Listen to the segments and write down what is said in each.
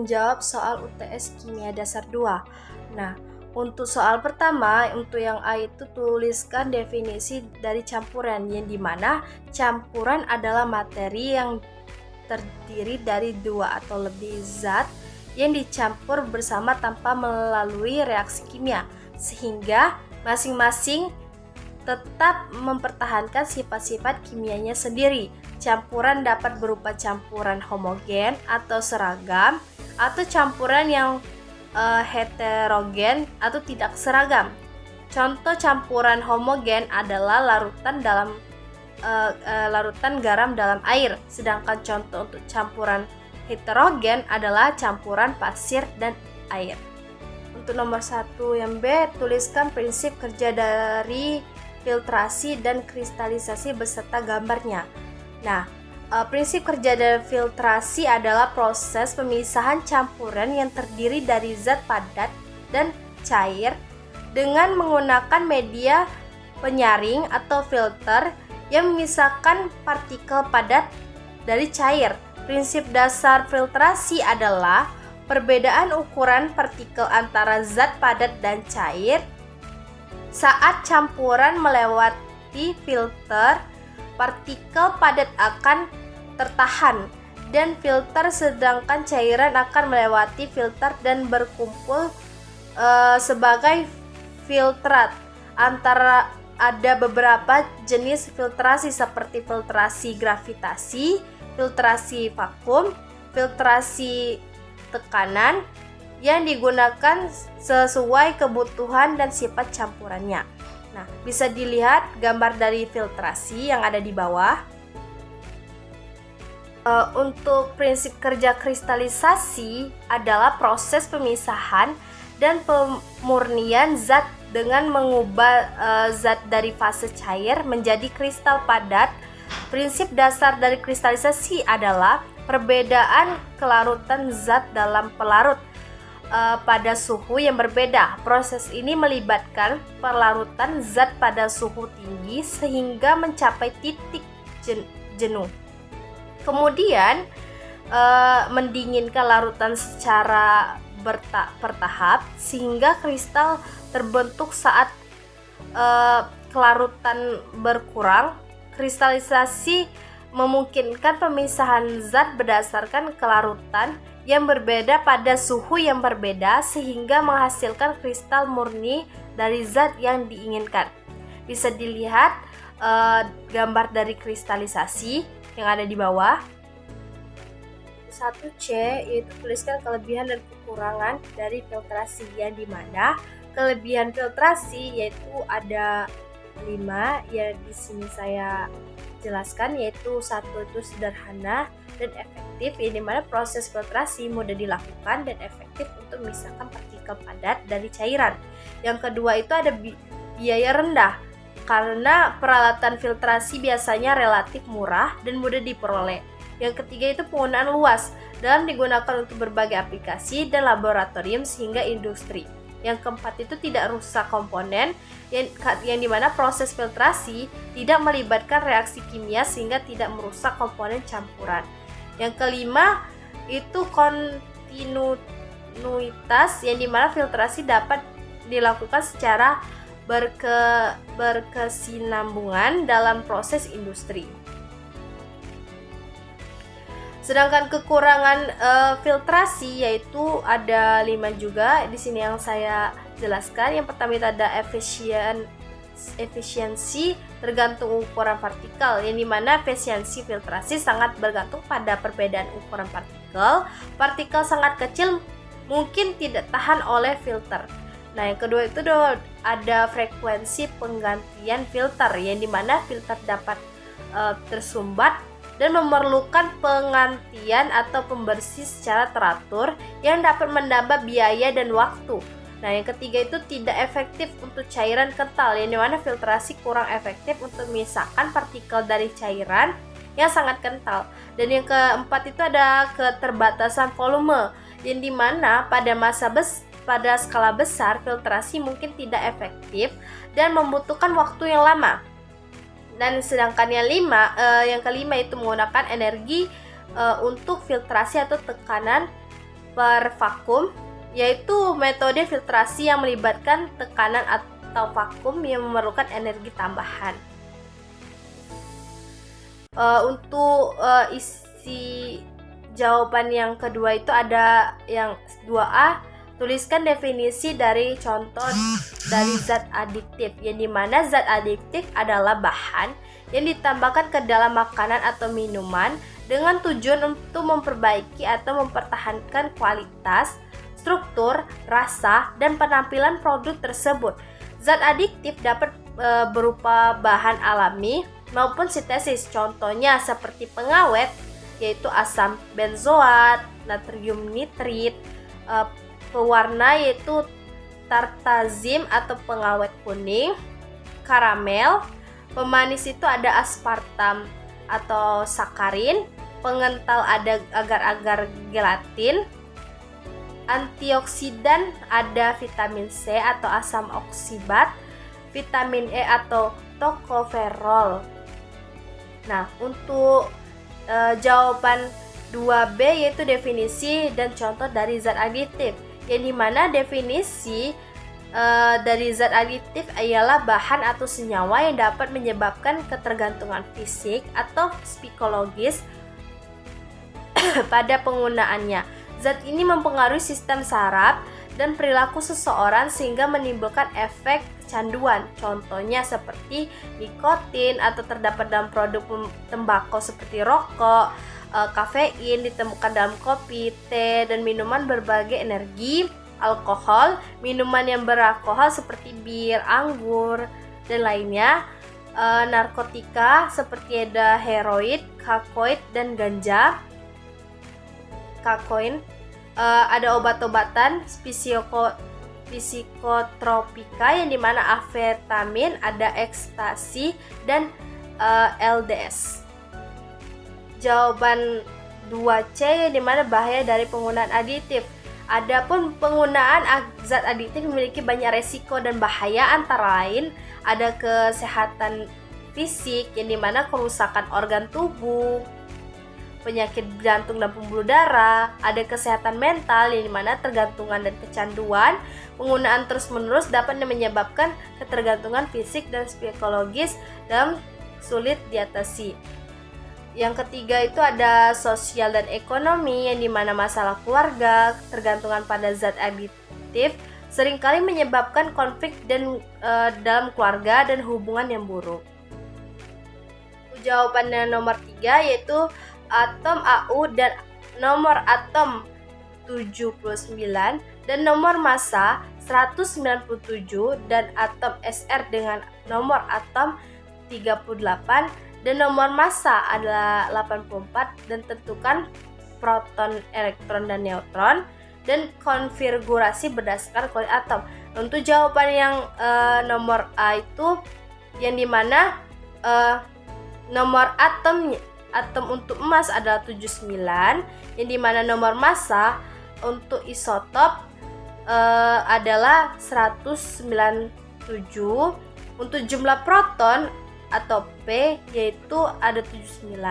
menjawab soal UTS Kimia Dasar 2. Nah, untuk soal pertama, untuk yang A itu tuliskan definisi dari campuran, yang dimana campuran adalah materi yang terdiri dari dua atau lebih zat yang dicampur bersama tanpa melalui reaksi kimia, sehingga masing-masing tetap mempertahankan sifat-sifat kimianya sendiri. Campuran dapat berupa campuran homogen atau seragam, atau campuran yang heterogen atau tidak seragam. Contoh campuran homogen adalah larutan garam dalam air, sedangkan contoh untuk campuran heterogen adalah campuran pasir dan air. Untuk nomor 1 yang B, tuliskan prinsip kerja dari filtrasi dan kristalisasi beserta gambarnya. Nah, prinsip kerja dari filtrasi adalah proses pemisahan campuran yang terdiri dari zat padat dan cair dengan menggunakan media penyaring atau filter yang memisahkan partikel padat dari cair. Prinsip dasar filtrasi adalah perbedaan ukuran partikel antara zat padat dan cair. Saat campuran melewati filter, partikel padat akan tertahan dan filter, sedangkan cairan akan melewati filter dan berkumpul sebagai filtrat. Antara ada beberapa jenis filtrasi seperti filtrasi gravitasi, filtrasi vakum, filtrasi tekanan yang digunakan sesuai kebutuhan dan sifat campurannya. Nah, bisa dilihat gambar dari filtrasi yang ada di bawah. Untuk prinsip kerja kristalisasi adalah proses pemisahan dan pemurnian zat dengan mengubah zat dari fase cair menjadi kristal padat. Prinsip dasar dari kristalisasi adalah perbedaan kelarutan zat dalam pelarut pada suhu yang berbeda. Proses ini melibatkan pelarutan zat pada suhu tinggi sehingga mencapai titik jenuh. Kemudian mendinginkan larutan secara bertahap sehingga kristal terbentuk. Saat kelarutan berkurang, kristalisasi memungkinkan pemisahan zat berdasarkan kelarutan yang berbeda pada suhu yang berbeda sehingga menghasilkan kristal murni dari zat yang diinginkan. Bisa dilihat gambar dari kristalisasi yang ada di bawah. 1C yaitu tuliskan kelebihan dan kekurangan dari filtrasi, yang dimana kelebihan filtrasi yaitu ada 5 ya, di sini saya jelaskan, yaitu 1 itu sederhana dan efektif, yang dimana proses filtrasi mudah dilakukan dan efektif untuk memisahkan partikel padat dari cairan. Yang kedua itu ada biaya rendah, karena peralatan filtrasi biasanya relatif murah dan mudah diperoleh. Yang ketiga itu penggunaan luas dan digunakan untuk berbagai aplikasi dan laboratorium sehingga industri. Yang keempat itu tidak rusak komponen, yang dimana proses filtrasi tidak melibatkan reaksi kimia sehingga tidak merusak komponen campuran. Yang kelima itu kontinuitas, yang dimana filtrasi dapat dilakukan secara berkesinambungan dalam proses industri. Sedangkan kekurangan filtrasi yaitu ada 5 juga di sini yang saya jelaskan. Yang pertama itu ada efisiensi tergantung ukuran partikel, yang dimana efisiensi filtrasi sangat bergantung pada perbedaan ukuran partikel. Partikel sangat kecil mungkin tidak tahan oleh filter. Nah, yang kedua itu ada frekuensi penggantian filter, yang dimana filter dapat tersumbat dan memerlukan penggantian atau pembersih secara teratur yang dapat menambah biaya dan waktu. Nah, yang ketiga itu tidak efektif untuk cairan kental, yang dimana filtrasi kurang efektif untuk memisahkan partikel dari cairan yang sangat kental. Dan yang keempat itu ada keterbatasan volume, yang dimana pada skala besar filtrasi mungkin tidak efektif dan membutuhkan waktu yang lama. Dan sedangkan yang kelima itu menggunakan energi untuk filtrasi atau tekanan per vakum, yaitu metode filtrasi yang melibatkan tekanan atau vakum yang memerlukan energi tambahan. Untuk isi jawaban yang kedua itu ada yang 2A, tuliskan definisi dari contoh dari zat adiktif, yang dimana zat adiktif adalah bahan yang ditambahkan ke dalam makanan atau minuman dengan tujuan untuk memperbaiki atau mempertahankan kualitas, struktur, rasa, dan penampilan produk tersebut. Zat adiktif dapat berupa bahan alami maupun sintesis, contohnya seperti pengawet yaitu asam benzoat, natrium nitrit, pewarna yaitu tartazim atau pengawet kuning, karamel, pemanis itu ada aspartam atau sakarin, pengental ada agar-agar gelatin, antioksidan ada vitamin C atau asam oksibat, vitamin E atau tokoferol. Nah, untuk jawaban 2B yaitu definisi dan contoh dari zat adiktif, yang dimana definisi dari zat adiktif ialah bahan atau senyawa yang dapat menyebabkan ketergantungan fisik atau psikologis pada penggunaannya. Zat ini mempengaruhi sistem saraf dan perilaku seseorang sehingga menimbulkan efek kecanduan, contohnya seperti nikotin atau terdapat dalam produk tembakau seperti rokok, kafein ditemukan dalam kopi, teh, dan minuman berbagai energi, alkohol, minuman yang beralkohol seperti bir, anggur, dan lainnya, narkotika seperti ada heroin, kokain, dan ganja, ada obat-obatan psikotropika yang dimana amfetamin, ada ekstasi, dan LSD. Jawaban 2C yang dimana bahaya dari penggunaan aditif. Adapun penggunaan zat aditif memiliki banyak resiko dan bahaya, antara lain ada kesehatan fisik yang dimana kerusakan organ tubuh, penyakit jantung dan pembuluh darah, ada kesehatan mental yang dimana tergantungan dan kecanduan, penggunaan terus-menerus dapat menyebabkan ketergantungan fisik dan psikologis dan sulit diatasi. Yang ketiga itu ada sosial dan ekonomi, yang dimana masalah keluarga, ketergantungan pada zat aditif seringkali menyebabkan konflik dan dalam keluarga dan hubungan yang buruk. Jawabannya nomor 3 yaitu atom AU dan nomor atom 79 dan nomor massa 197 dan atom SR dengan nomor atom 38 dan nomor massa adalah 84, dan tentukan proton, elektron, dan neutron dan konfigurasi berdasarkan kulit atom. Untuk jawaban yang nomor A itu yang dimana nomor atom untuk emas adalah 79, yang dimana nomor massa untuk isotop adalah 197. Untuk jumlah proton atau P yaitu ada 79,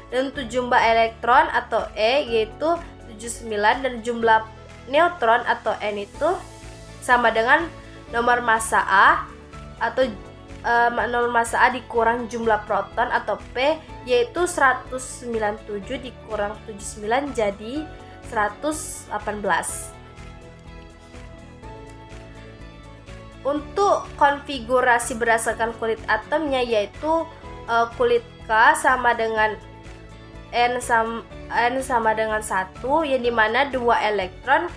dan untuk jumlah elektron atau E yaitu 79, dan jumlah neutron atau N itu sama dengan nomor massa A atau nomor massa A dikurang jumlah proton atau P yaitu 197 dikurang 79 jadi 118. Untuk konfigurasi berdasarkan kulit atomnya yaitu kulit K sama dengan N sama dengan 1, yang dimana 2 elektron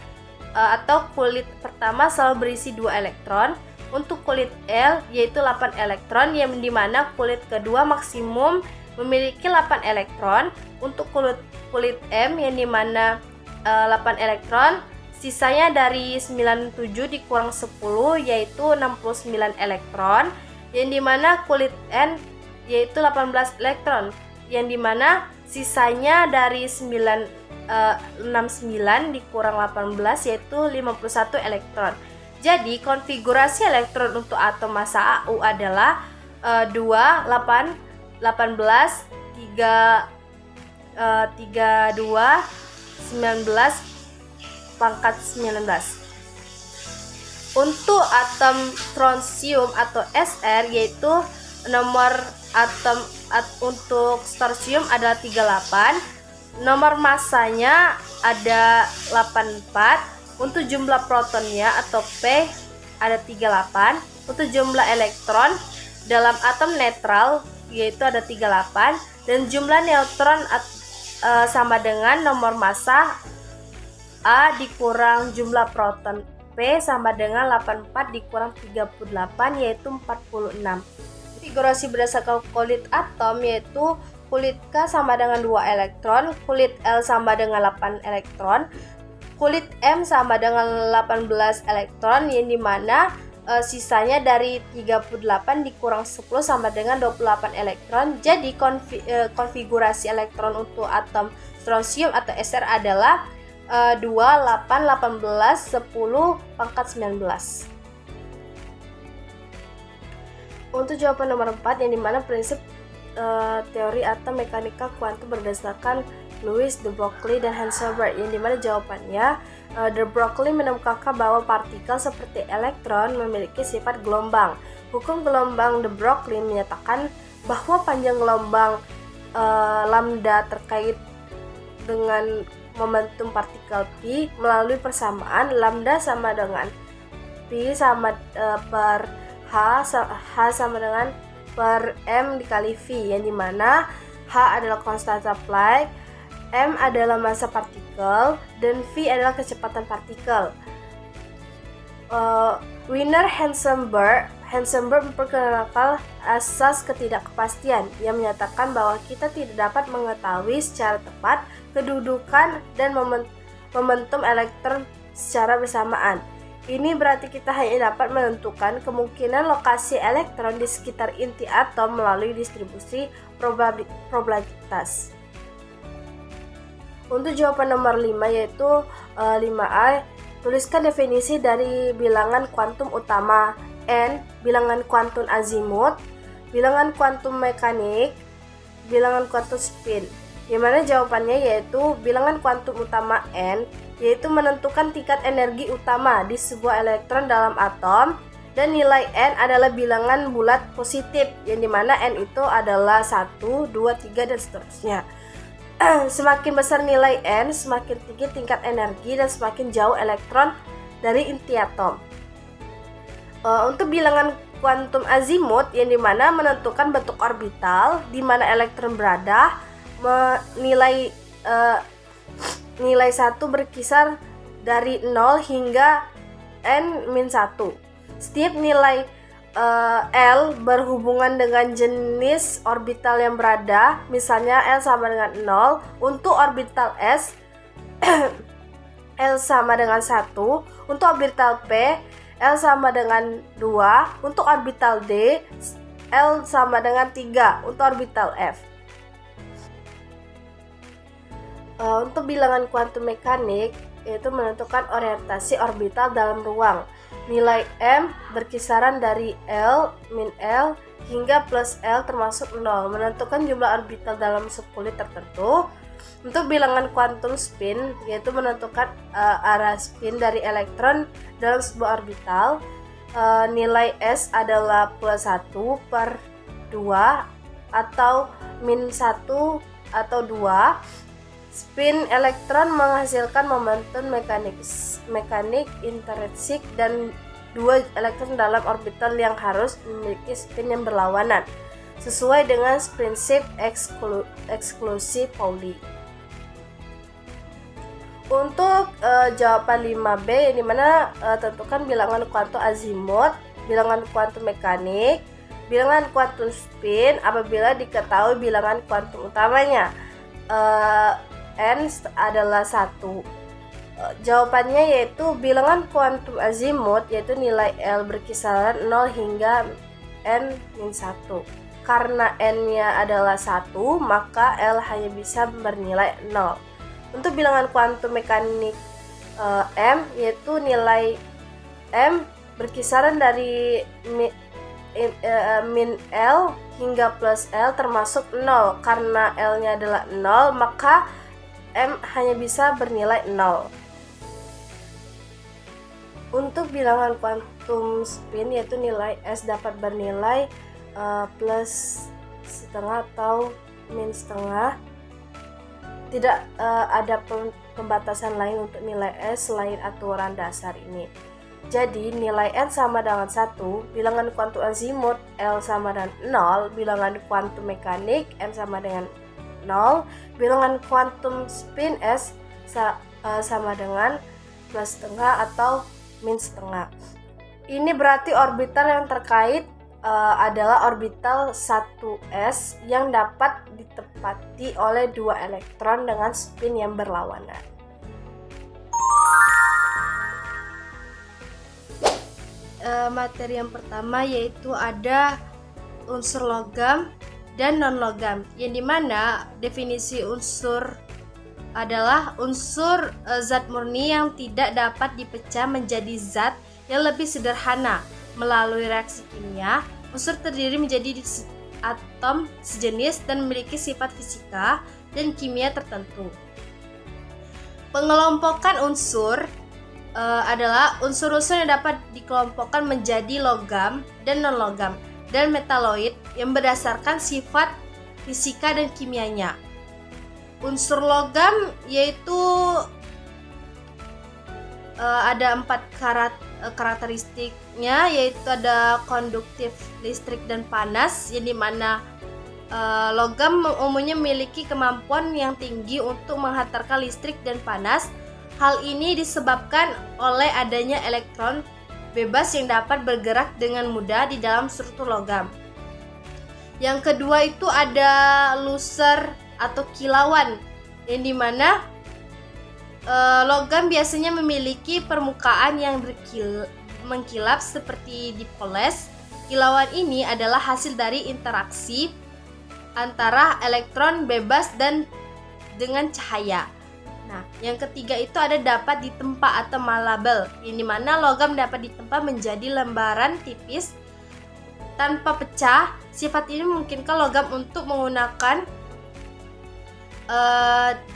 atau kulit pertama selalu berisi 2 elektron. Untuk kulit L yaitu 8 elektron, yang dimana kulit kedua maksimum memiliki 8 elektron. Untuk kulit M yang dimana 8 elektron, sisanya dari 97 dikurang 10 yaitu 69 elektron, yang dimana kulit N yaitu 18 elektron, yang dimana sisanya dari 69 dikurang 18 yaitu 51 elektron. Jadi konfigurasi elektron untuk atom massa AU adalah 2, 8, 18, 3, 32, 19, pangkat 19. Untuk atom strontium atau Sr yaitu nomor untuk strontium adalah 38, nomor massanya ada 84, untuk jumlah protonnya atau P ada 38, untuk jumlah elektron dalam atom netral yaitu ada 38, dan jumlah neutron sama dengan nomor massa A dikurang jumlah proton P sama dengan 84 dikurang 38 yaitu 46. Konfigurasi berdasarkan kulit atom yaitu kulit K sama dengan 2 elektron, kulit L sama dengan 8 elektron, kulit M sama dengan 18 elektron, yang dimana sisanya dari 38 dikurang 10 sama dengan 28 elektron. Jadi konfigurasi elektron untuk atom strontium atau Sr adalah 2, 8, 18, 10 pangkat 19. Untuk jawaban nomor 4 yang dimana prinsip teori atau mekanika kuantum berdasarkan Louis de Broglie dan Heisenberg, yang dimana jawabannya de Broglie menemukan bahwa partikel seperti elektron memiliki sifat gelombang. Hukum gelombang de Broglie menyatakan bahwa panjang gelombang lambda terkait dengan momentum partikel pi melalui persamaan lambda sama dengan pi sama per h sama dengan per m dikali v, yang dimana h adalah konstanta Planck, m adalah massa partikel, dan v adalah kecepatan partikel. Wiener Heisenberg memperkenalkan asas ketidakpastian yang menyatakan bahwa kita tidak dapat mengetahui secara tepat kedudukan dan momentum elektron secara bersamaan. Ini berarti kita hanya dapat menentukan kemungkinan lokasi elektron di sekitar inti atom melalui distribusi probabilitas. Untuk jawaban nomor 5 yaitu 5A, tuliskan definisi dari bilangan kuantum utama N, bilangan kuantum azimut, bilangan kuantum mekanik, bilangan kuantum spin. Yang mana jawabannya yaitu bilangan kuantum utama N yaitu menentukan tingkat energi utama di sebuah elektron dalam atom, dan nilai N adalah bilangan bulat positif yang dimana N itu adalah 1, 2, 3 dan seterusnya. Semakin besar nilai N, semakin tinggi tingkat energi dan semakin jauh elektron dari inti atom. Untuk bilangan kuantum azimut yang dimana menentukan bentuk orbital di mana elektron berada, nilai 1 berkisar dari 0 hingga n-1. Setiap nilai L berhubungan dengan jenis orbital yang berada, misalnya L sama dengan 0 untuk orbital S, L sama dengan 1 untuk orbital P, L sama dengan 2 untuk orbital D, L sama dengan 3 untuk orbital F. Untuk bilangan kuantum mekanik yaitu menentukan orientasi orbital dalam ruang. Nilai M berkisaran dari L, min L hingga plus L termasuk 0, menentukan jumlah orbital dalam subkulit tertentu. Untuk bilangan kuantum spin yaitu menentukan arah spin dari elektron dalam sebuah orbital. Nilai S adalah plus 1 per 2 atau min 1 atau 2. Spin elektron menghasilkan momentum mekanik intrinsik dan dua elektron dalam orbital yang harus memiliki spin yang berlawanan sesuai dengan prinsip eksklusi Pauli. Untuk jawaban 5B yang dimana tentukan bilangan kuantum azimut, bilangan kuantum mekanik, bilangan kuantum spin apabila diketahui bilangan kuantum utamanya. N adalah 1. Jawabannya yaitu bilangan kuantum azimut yaitu nilai L berkisaran 0 hingga n-1. Karena n-nya adalah 1, maka L hanya bisa bernilai 0. Untuk bilangan kuantum mekanik M yaitu nilai M berkisaran dari min L hingga plus L termasuk 0. Karena L-nya adalah 0, maka M hanya bisa bernilai 0. Untuk bilangan kuantum spin, yaitu nilai S dapat bernilai plus setengah atau min setengah. Tidak ada pembatasan lain untuk nilai S selain aturan dasar ini. Jadi nilai N sama dengan 1, bilangan kuantum azimut L sama dengan 0, bilangan kuantum mekanik M sama dengan 0, bilangan kuantum spin S sama dengan plus setengah atau min setengah. Ini berarti orbital yang terkait adalah orbital 1s yang dapat ditempati oleh 2 elektron dengan spin yang berlawanan. Materi yang pertama yaitu ada unsur logam dan non-logam, yang dimana definisi unsur adalah unsur zat murni yang tidak dapat dipecah menjadi zat yang lebih sederhana. Melalui reaksi kimia, unsur terdiri menjadi atom sejenis dan memiliki sifat fisika dan kimia tertentu. Pengelompokan unsur adalah unsur-unsur yang dapat dikelompokkan menjadi logam dan non-logam dan metaloid yang berdasarkan sifat fisika dan kimianya. Unsur logam yaitu ada 4 karakteristiknya, yaitu ada konduktif, listrik, dan panas, yang dimana logam umumnya memiliki kemampuan yang tinggi untuk menghantarkan listrik dan panas. Hal ini disebabkan oleh adanya elektron bebas yang dapat bergerak dengan mudah di dalam struktur logam. Yang kedua itu ada loser atau kilauan, yang dimana logam biasanya memiliki permukaan yang mengkilap seperti dipoles. Kilauan ini adalah hasil dari interaksi antara elektron bebas dan dengan cahaya. Nah, yang ketiga itu ada dapat ditempa atau malleable, yang dimana logam dapat ditempa menjadi lembaran tipis tanpa pecah. Sifat ini memungkinkan logam untuk menggunakan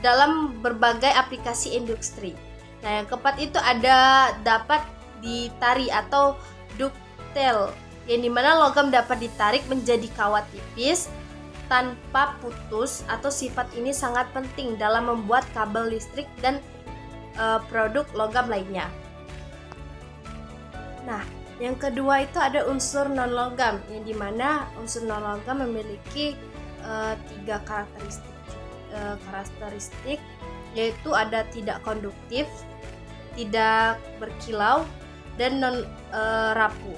dalam berbagai aplikasi industri. Nah, yang keempat itu ada dapat ditarik atau ductile, yang dimana logam dapat ditarik menjadi kawat tipis tanpa putus, atau sifat ini sangat penting dalam membuat kabel listrik dan produk logam lainnya. Nah, yang kedua itu ada unsur non-logam, yang dimana unsur non-logam memiliki 3 karakteristik, yaitu ada tidak konduktif, tidak berkilau, dan non rapuh.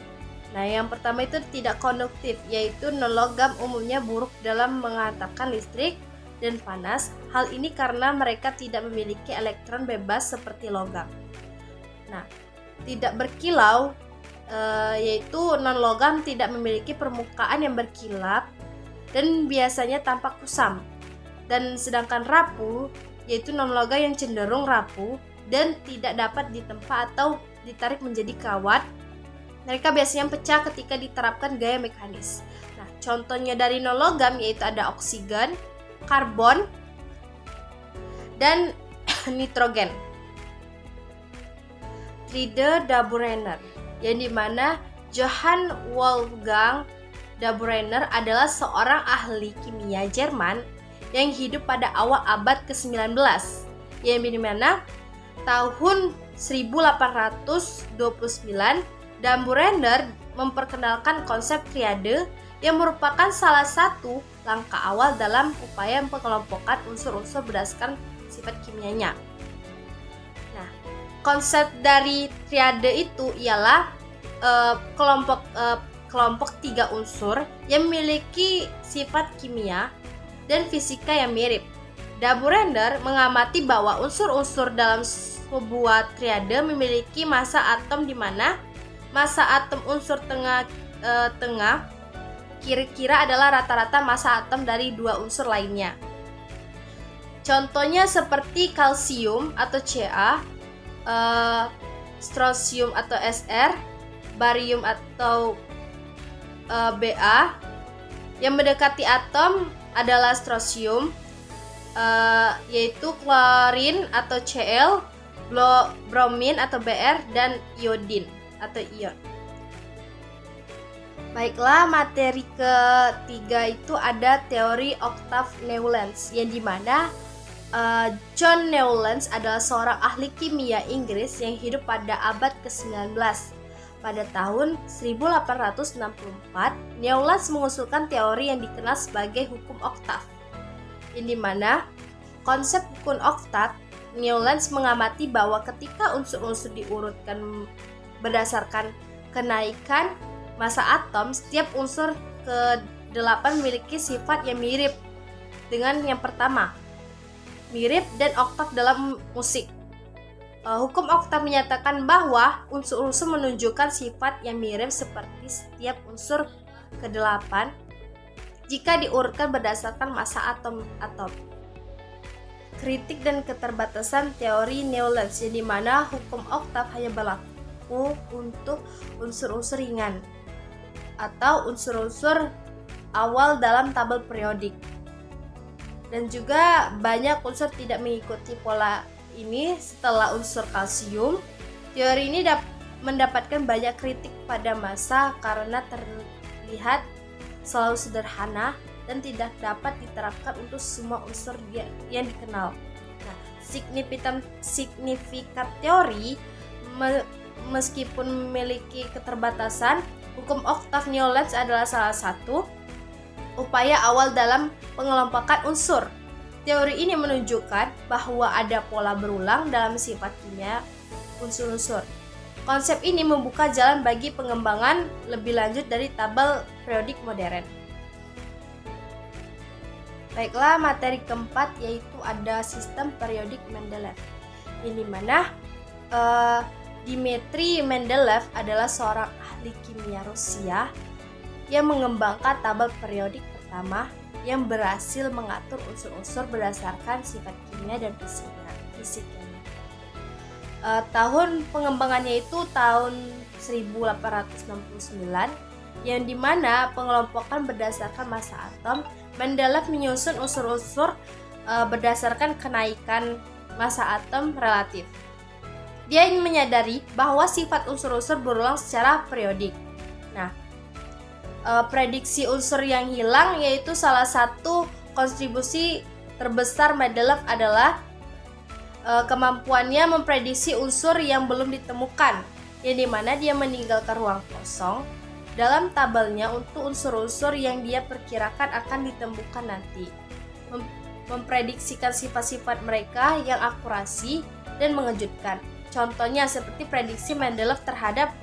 Nah, yang pertama itu tidak konduktif, yaitu non-logam umumnya buruk dalam menghantarkan listrik dan panas. Hal ini karena mereka tidak memiliki elektron bebas seperti logam. Nah, tidak berkilau yaitu non-logam tidak memiliki permukaan yang berkilap dan biasanya tampak kusam. Dan sedangkan rapuh yaitu non-logam yang cenderung rapuh dan tidak dapat ditempa atau ditarik menjadi kawat. Mereka biasanya pecah ketika diterapkan gaya mekanis. Nah, contohnya dari non-logam yaitu ada oksigen, karbon, dan nitrogen. Friede Daubrenner, yang dimana Johann Wolfgang Daubrenner adalah seorang ahli kimia Jerman yang hidup pada awal abad ke-19, yang dimana tahun 1829 Daubrenner memperkenalkan konsep triade yang merupakan salah satu langkah awal dalam upaya pengelompokan unsur-unsur berdasarkan sifat kimianya. Nah, konsep dari triade itu ialah kelompok 3 unsur yang memiliki sifat kimia dan fisika yang mirip. Daubrenner mengamati bahwa unsur-unsur dalam sebuah triade memiliki massa atom, di mana massa atom unsur tengah kira-kira adalah rata-rata massa atom dari 2 unsur lainnya. Contohnya seperti kalsium atau Ca, strontium atau Sr, barium atau Ba. Yang mendekati atom adalah strontium, yaitu klorin atau Cl, bromin atau Br, dan iodin atau ion. Baiklah, materi ketiga itu ada teori oktav Newlands, yang dimana John Newlands adalah seorang ahli kimia Inggris yang hidup pada abad ke-19. Pada tahun 1864, Newlands mengusulkan teori yang dikenal sebagai hukum oktav, yang dimana konsep hukum oktav, Newlands mengamati bahwa ketika unsur-unsur diurutkan berdasarkan kenaikan massa atom, setiap unsur ke-8 memiliki sifat yang mirip dengan yang pertama, mirip dan oktav dalam musik. Hukum oktav menyatakan bahwa unsur-unsur menunjukkan sifat yang mirip seperti setiap unsur ke-8 jika diurutkan berdasarkan massa atom. Kritik dan keterbatasan teori Newlands, di mana hukum oktav hanya berlaku untuk unsur-unsur ringan atau unsur-unsur awal dalam tabel periodik, dan juga banyak unsur tidak mengikuti pola ini. Setelah unsur kalsium, teori ini mendapatkan banyak kritik pada masa karena terlihat selalu sederhana dan tidak dapat diterapkan untuk semua unsur yang dikenal. Nah, signifikat teori meskipun memiliki keterbatasan, hukum oktav Newlands adalah salah satu upaya awal dalam pengelompokan unsur. Teori ini menunjukkan bahwa ada pola berulang dalam sifat kimia unsur-unsur. Konsep ini membuka jalan bagi pengembangan lebih lanjut dari tabel periodik modern. Baiklah, materi keempat yaitu ada sistem periodik Mendeleev, ini mana Dmitri Mendeleev adalah seorang ahli kimia Rusia yang mengembangkan tabel periodik pertama yang berhasil mengatur unsur-unsur berdasarkan sifat kimia dan fisiknya. Tahun pengembangannya itu tahun 1869, yang dimana pengelompokan berdasarkan massa atom. Mendeleev menyusun unsur-unsur berdasarkan kenaikan massa atom relatif. Dia ingin menyadari bahwa sifat unsur-unsur berulang secara periodik. Nah, prediksi unsur yang hilang yaitu salah satu kontribusi terbesar Mendeleev adalah kemampuannya memprediksi unsur yang belum ditemukan, yang dimana dia meninggalkan ruang kosong dalam tabelnya untuk unsur-unsur yang dia perkirakan akan ditemukan nanti, memprediksikan sifat-sifat mereka yang akurasi dan mengejutkan. Contohnya seperti prediksi Mendeleev terhadap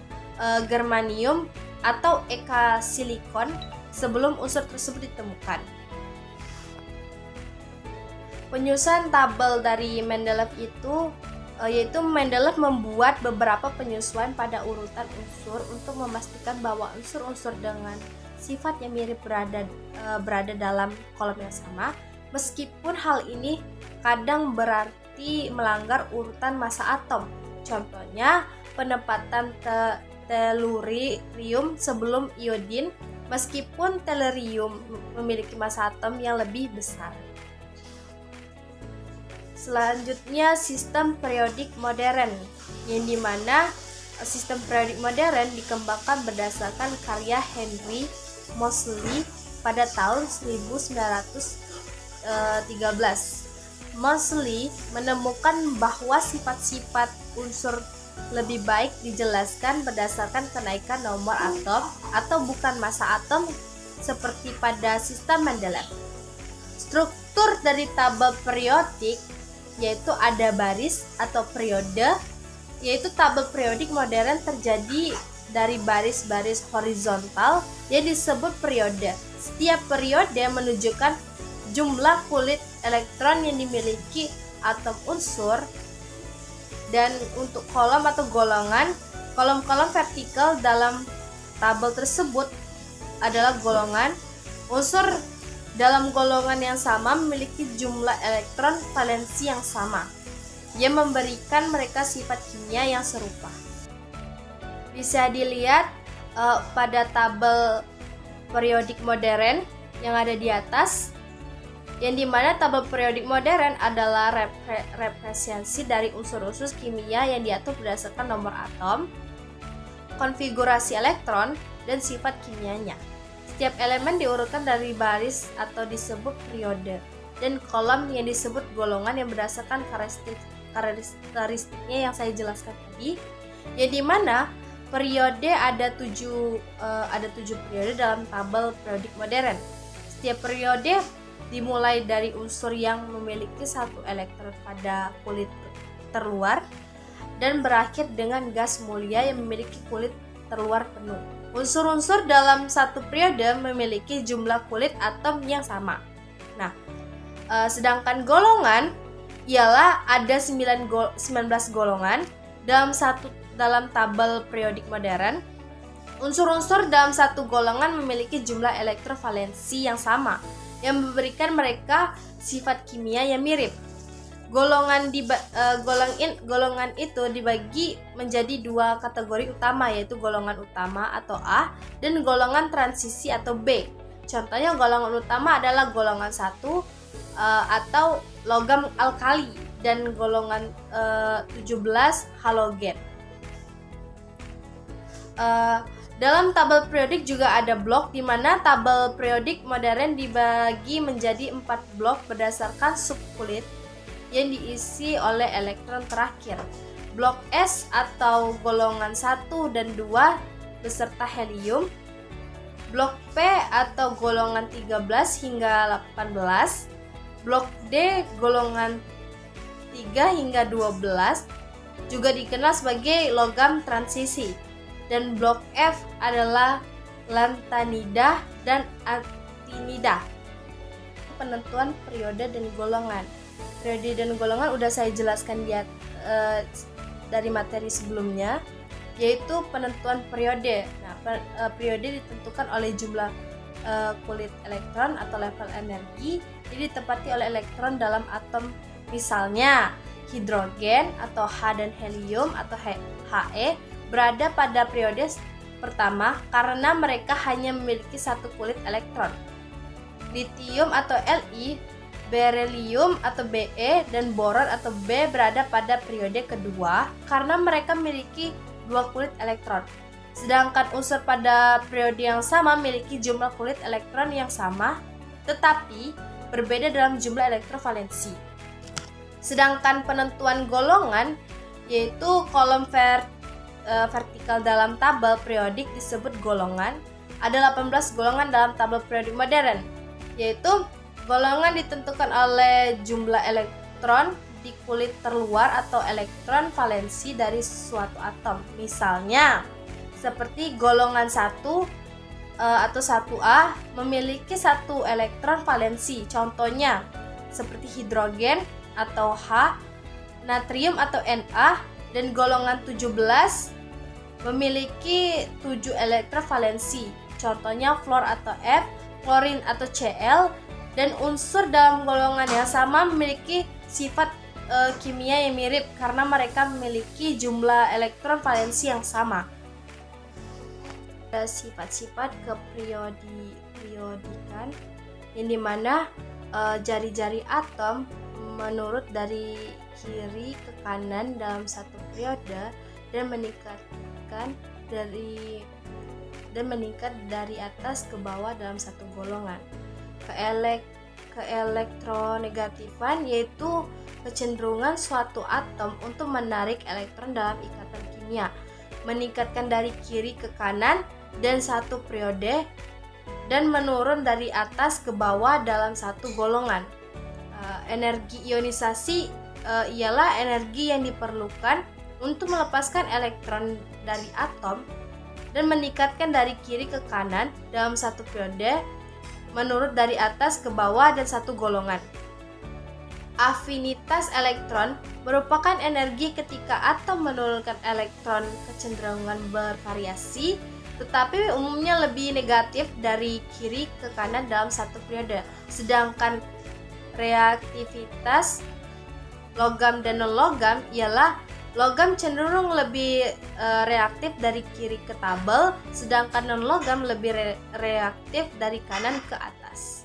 germanium atau eka silikon sebelum unsur tersebut ditemukan. Penyusunan tabel dari Mendeleev itu yaitu Mendeleev membuat beberapa penyesuaian pada urutan unsur untuk memastikan bahwa unsur-unsur dengan sifat yang mirip berada dalam kolom yang sama, meskipun hal ini kadang berarti melanggar urutan massa atom. Contohnya, penempatan tellurium sebelum iodin, meskipun tellurium memiliki massa atom yang lebih besar. Selanjutnya, sistem periodik modern, yang dimana sistem periodik modern dikembangkan berdasarkan karya Henry Moseley pada tahun 1913. Moseley menemukan bahwa sifat-sifat unsur lebih baik dijelaskan berdasarkan kenaikan nomor atom atau bukan massa atom seperti pada sistem Mendeleev. Struktur dari tabel periodik yaitu ada baris atau periode, yaitu tabel periodik modern terjadi dari baris-baris horizontal yang disebut periode. Setiap periode menunjukkan jumlah kulit elektron yang dimiliki atom unsur, dan untuk kolom atau golongan, kolom-kolom vertikal dalam tabel tersebut adalah golongan. Unsur dalam golongan yang sama memiliki jumlah elektron valensi yang sama, yang memberikan mereka sifat kimia yang serupa. Bisa dilihat pada tabel periodik modern yang ada di atas, yang dimana tabel periodik modern adalah representasi dari unsur-unsur kimia yang diatur berdasarkan nomor atom, konfigurasi elektron, dan sifat kimianya. Setiap elemen diurutkan dari baris atau disebut periode, dan kolom yang disebut golongan yang berdasarkan karakteristiknya yang saya jelaskan tadi, yang dimana periode ada 7 periode dalam tabel periodik modern. Setiap periode dimulai dari unsur yang memiliki satu elektron pada kulit terluar dan berakhir dengan gas mulia yang memiliki kulit terluar penuh. Unsur-unsur dalam satu periode memiliki jumlah kulit atom yang sama. Nah, sedangkan golongan ialah ada 19 golongan dalam tabel periodik modern. Unsur-unsur dalam satu golongan memiliki jumlah elektron valensi yang sama, yang memberikan mereka sifat kimia yang mirip. Golongan itu dibagi menjadi dua kategori utama, yaitu golongan utama atau A dan golongan transisi atau B. Contohnya golongan utama adalah golongan 1 atau logam alkali dan golongan 17 halogen. Dalam tabel periodik juga ada blok, di mana tabel periodik modern dibagi menjadi 4 blok berdasarkan subkulit yang diisi oleh elektron terakhir. Blok S atau golongan 1 dan 2 beserta helium. Blok P atau golongan 13 hingga 18. Blok D golongan 3 hingga 12 juga dikenal sebagai logam transisi. Dan blok F adalah lantanida dan actinida. Penentuan periode dan golongan. Periode dan golongan udah saya jelaskan dari materi sebelumnya, yaitu penentuan periode. Nah, periode ditentukan oleh jumlah kulit elektron atau level energi yang ditempati oleh elektron dalam atom. Misalnya, hidrogen atau H dan helium atau He berada pada periode pertama karena mereka hanya memiliki satu kulit elektron. Litium atau Li, berelium atau Be, dan boron atau B berada pada periode kedua karena mereka memiliki dua kulit elektron. Sedangkan unsur pada periode yang sama memiliki jumlah kulit elektron yang sama, tetapi berbeda dalam jumlah elektron valensi. Sedangkan penentuan golongan, yaitu kolom vertikal dalam tabel periodik disebut golongan. Ada 18 golongan dalam tabel periodik modern, yaitu golongan ditentukan oleh jumlah elektron di kulit terluar atau elektron valensi dari suatu atom. Misalnya, seperti golongan 1 atau 1A memiliki satu elektron valensi. Contohnya, seperti hidrogen atau H, natrium atau Na, dan golongan 17 memiliki 7 elektron valensi. Contohnya fluor atau F, klorin atau Cl, dan unsur dalam golongan yang sama memiliki sifat kimia yang mirip karena mereka memiliki jumlah elektron valensi yang sama. Sifat-sifat keperiodikan yang dimana jari-jari atom menurut dari kiri ke kanan dalam satu periode dan meningkat dari atas ke bawah dalam satu golongan. Keelektronegatifan yaitu kecenderungan suatu atom untuk menarik elektron dalam ikatan kimia, meningkatkan dari kiri ke kanan dan satu periode dan menurun dari atas ke bawah dalam satu golongan. Energi ionisasi ialah energi yang diperlukan untuk melepaskan elektron dari atom dan meningkatkan dari kiri ke kanan dalam satu periode, menurut dari atas ke bawah dan satu golongan. Afinitas elektron merupakan energi ketika atom menurunkan elektron, kecenderungan bervariasi, tetapi umumnya lebih negatif dari kiri ke kanan dalam satu periode. Sedangkan reaktivitas logam dan non-logam ialah logam cenderung lebih reaktif dari kiri ke tabel, sedangkan non-logam lebih reaktif dari kanan ke atas.